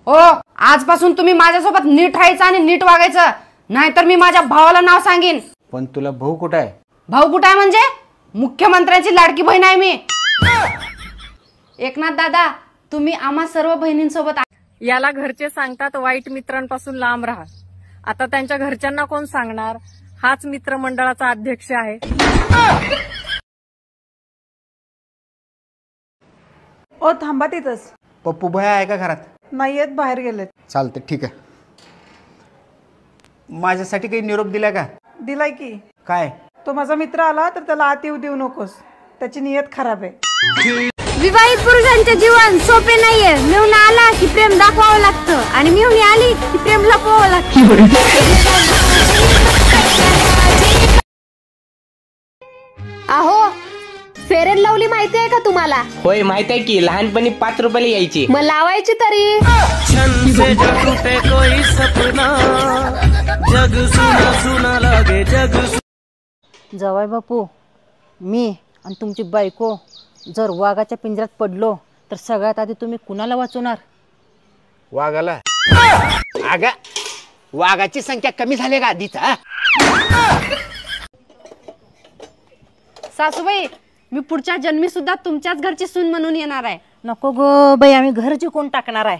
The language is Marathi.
ओ आजपासून तुम्ही माझ्यासोबत नीट राहायचं आणि नीट वागायचं, नाहीतर मी माझ्या भावाला नाव सांगेन। पण तुला भाऊ कुठं आहे? भाऊ कुठं आहे म्हणजे? मुख्यमंत्र्यांची लाडकी बहीण आहे मी। एकनाथ दादा, तुम्ही आम्हा सर्व बहिणींसोबत याला घरचे सांगतात वाईट मित्रांपासून लांब राहा। आता त्यांच्या घरच्यांना कोण सांगणार? हाच मित्रमंडळाचा अध्यक्ष आहे। ओ थांबा तिथंच। पप्पू भया आहे का घरात? नाही आहेत, बाहेर गेलेत। चालतं, ठीक आहे। माझ्यासाठी काही निरोप दिला का? दिलाय की। काय? तो माझा मित्र आला तर त्याला आत येऊ देऊ नकोस, त्याची नियत खराब आहे। विवाहित पुरुषांचे जीवन सोपे नाहीये। मिळून आला की प्रेम दाखवावं लागतं आणि मिळून आली की प्रेम लपवावं लागतं। अहो, फेअर अँड लवली माहिती आहे का तुम्हाला? होय माहित आहे की, लहानपणी 5 रुपयाला यायची। मग लावायची तरी। जवाई बापू, मी आणि तुमची बायको जर वाघाच्या पिंजऱ्यात पडलो तर सगळ्यात आधी तुम्ही कुणाला वाचवणार? वाघाला? अगं, वाघाची संख्या कमी झाली का आधीच? सासूबाई, मी पुढच्या जन्मी सुद्धा तुमच्याच घरची सून म्हणून येणार आहे। नको गो बाई, आम्ही घर जिंकून टाकणार आहे।